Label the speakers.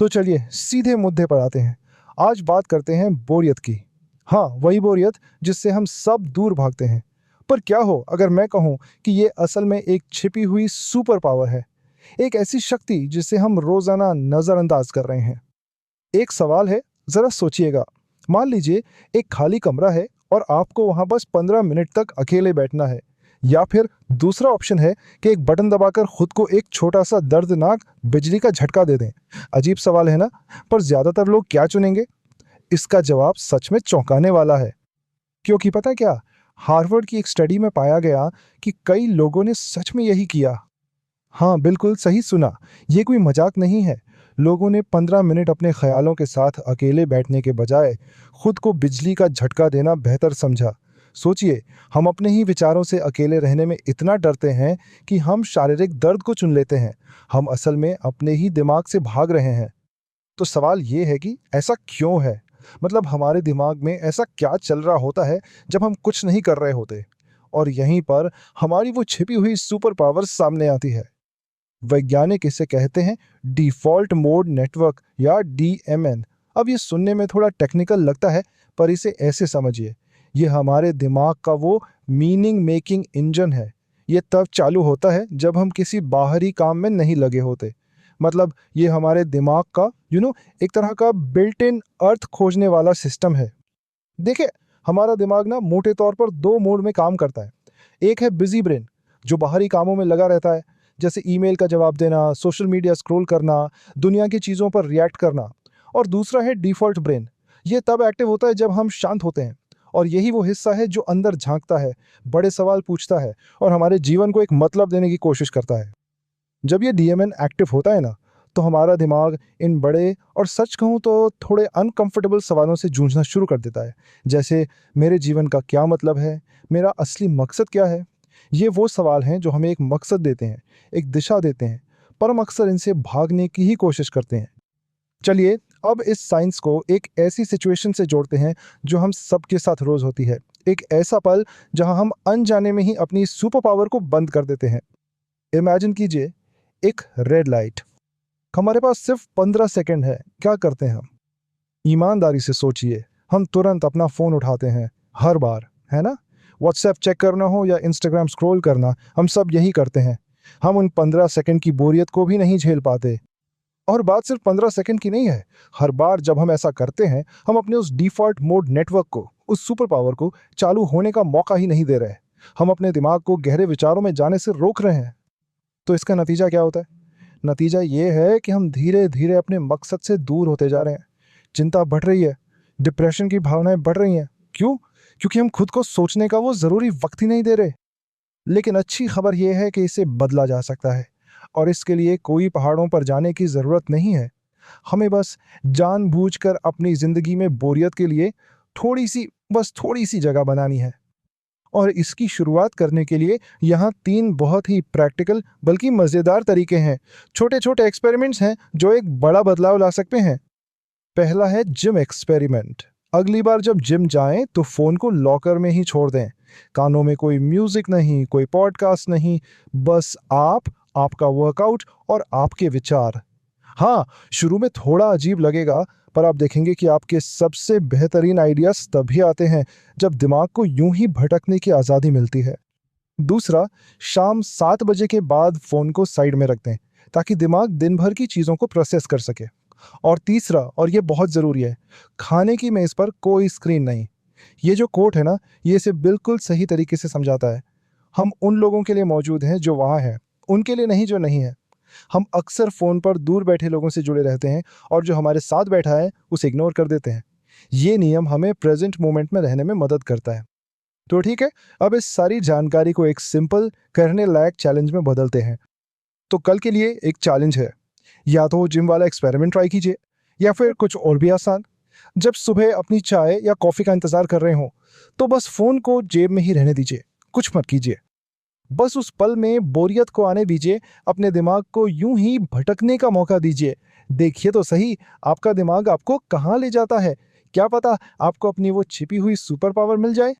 Speaker 1: तो चलिए सीधे मुद्दे पर आते हैं। आज बात करते हैं बोरियत की। हाँ, वही बोरियत जिससे हम सब दूर भागते हैं। पर क्या हो अगर मैं कहूँ कि ये असल में एक छिपी हुई सुपर पावर है, एक ऐसी शक्ति जिसे हम रोजाना नजरअंदाज कर रहे हैं। एक सवाल है, जरा सोचिएगा। मान लीजिए एक खाली कमरा है और आपको वहां बस 15 मिनट तक अकेले बैठना है। या फिर दूसरा ऑप्शन है कि एक बटन दबाकर खुद को एक छोटा सा दर्दनाक बिजली का झटका दे दें। अजीब सवाल है ना? पर ज्यादातर लोग क्या चुनेंगे? इसका जवाब सच में चौंकाने वाला है। क्योंकि पता है क्या, हार्वर्ड की एक स्टडी में पाया गया कि कई लोगों ने सच में यही किया। हाँ, बिल्कुल सही सुना। ये कोई मजाक नहीं है। लोगों ने 15 मिनट अपने ख्यालों के साथ अकेले बैठने के बजाय खुद को बिजली का झटका देना बेहतर समझा। सोचिए, हम अपने ही विचारों से अकेले रहने में इतना डरते हैं कि हम शारीरिक दर्द को चुन लेते हैं। हम असल में अपने ही दिमाग से भाग रहे हैं। तो सवाल ये है कि ऐसा क्यों है? मतलब हमारे दिमाग में ऐसा क्या चल रहा होता है जब हम कुछ नहीं कर रहे होते? और यहीं पर हमारी वो छिपी हुई सुपर पावर सामने आती है। वैज्ञानिक इसे कहते हैं डिफॉल्ट मोड नेटवर्क या डीएमएन। अब ये सुनने में थोड़ा टेक्निकल लगता है, पर इसे ऐसे समझिए। ये हमारे दिमाग का वो मीनिंग मेकिंग इंजन है। ये तब चालू होता है जब हम किसी बाहरी काम में नहीं लगे होते। मतलब ये हमारे दिमाग का एक तरह का बिल्ट इन अर्थ खोजने वाला सिस्टम है। देखिए, हमारा दिमाग ना मोटे तौर पर दो मोड में काम करता है। एक है बिजी ब्रेन, जो बाहरी कामों में लगा रहता है, जैसे ईमेल का जवाब देना, सोशल मीडिया स्क्रॉल करना, दुनिया की चीज़ों पर रिएक्ट करना। और दूसरा है डिफ़ॉल्ट ब्रेन। ये तब एक्टिव होता है जब हम शांत होते हैं। और यही वो हिस्सा है जो अंदर झांकता है, बड़े सवाल पूछता है और हमारे जीवन को एक मतलब देने की कोशिश करता है। जब ये डीएमएन एक्टिव होता है ना, तो हमारा दिमाग इन बड़े और सच कहूँ तो थोड़े अनकंफर्टेबल सवालों से जूझना शुरू कर देता है। जैसे, मेरे जीवन का क्या मतलब है? मेरा असली मकसद क्या है? ये वो सवाल हैं जो हमें एक मकसद देते हैं, एक दिशा देते हैं, पर हम अक्सर इनसे भागने की ही कोशिश करते हैं। चलिए, अब इस साइंस को एक ऐसी सिचुएशन से जोड़ते हैं जो हम सबके साथ रोज होती है। एक ऐसा पल जहां हम अनजाने में ही अपनी सुपर पावर को बंद कर देते हैं। इमेजिन कीजिए, एक रेड लाइट। हमारे पास सिर्फ 15 सेकंड है। क्या करते हैं हम? ईमानदारी से सोचिए। हम तुरंत अपना फोन उठाते हैं, हर बार, है ना? व्हाट्सएप चेक करना हो या इंस्टाग्राम स्क्रॉल करना, हम सब यही करते हैं। हम उन 15 सेकंड की बोरियत को भी नहीं झेल पाते। और बात सिर्फ 15 सेकंड की नहीं है। हर बार जब हम ऐसा करते हैं, हम अपने उस डिफॉल्ट मोड नेटवर्क को, उस सुपर पावर को चालू होने का मौका ही नहीं दे रहे। हम अपने दिमाग को गहरे विचारों में जाने से रोक रहे हैं। तो इसका नतीजा क्या होता है? नतीजा ये है कि हम धीरे धीरे अपने मकसद से दूर होते जा रहे हैं। चिंता बढ़ रही है, डिप्रेशन की भावनाएं बढ़ रही हैं। क्यों? क्योंकि हम खुद को सोचने का वो ज़रूरी वक्त ही नहीं दे रहे। लेकिन अच्छी खबर यह है कि इसे बदला जा सकता है। और इसके लिए कोई पहाड़ों पर जाने की ज़रूरत नहीं है। हमें बस जानबूझकर अपनी ज़िंदगी में बोरियत के लिए थोड़ी सी जगह बनानी है। और इसकी शुरुआत करने के लिए यहाँ 3 बहुत ही प्रैक्टिकल बल्कि मज़ेदार तरीके हैं। छोटे-छोटे एक्सपेरिमेंट्स हैं जो एक बड़ा बदलाव ला सकते हैं। पहला है जिम एक्सपेरिमेंट। अगली बार जब जिम जाएं तो फ़ोन को लॉकर में ही छोड़ दें। कानों में कोई म्यूज़िक नहीं, कोई पॉडकास्ट नहीं, बस आप, आपका वर्कआउट और आपके विचार। हाँ, शुरू में थोड़ा अजीब लगेगा, पर आप देखेंगे कि आपके सबसे बेहतरीन आइडियाज़ तभी आते हैं जब दिमाग को यूं ही भटकने की आज़ादी मिलती है। दूसरा, शाम 7 बजे के बाद फ़ोन को साइड में रख दें, ताकि दिमाग दिन भर की चीज़ों को प्रोसेस कर सके। और तीसरा, और ये बहुत ज़रूरी है, खाने की मेज़ पर कोई स्क्रीन नहीं। ये जो कोट है ना, ये इसे बिल्कुल सही तरीके से समझाता है। हम उन लोगों के लिए मौजूद हैं जो वहाँ हैं, उनके लिए नहीं जो नहीं है। हम अक्सर फ़ोन पर दूर बैठे लोगों से जुड़े रहते हैं और जो हमारे साथ बैठा है उसे इग्नोर कर देते हैं। ये नियम हमें प्रेजेंट मोमेंट में रहने में मदद करता है। तो ठीक है, अब इस सारी जानकारी को एक सिंपल करने लायक चैलेंज में बदलते हैं। तो कल के लिए एक चैलेंज है, या तो जिम वाला एक्सपेरिमेंट ट्राई कीजिए, या फिर कुछ और भी आसान। जब सुबह अपनी चाय या कॉफ़ी का इंतज़ार कर रहे हों, तो बस फ़ोन को जेब में ही रहने दीजिए, कुछ मत कीजिए। बस उस पल में बोरियत को आने दीजिए, अपने दिमाग को यूं ही भटकने का मौका दीजिए। देखिए तो सही, आपका दिमाग आपको कहाँ ले जाता है। क्या पता आपको अपनी वो छिपी हुई सुपर पावर मिल जाए।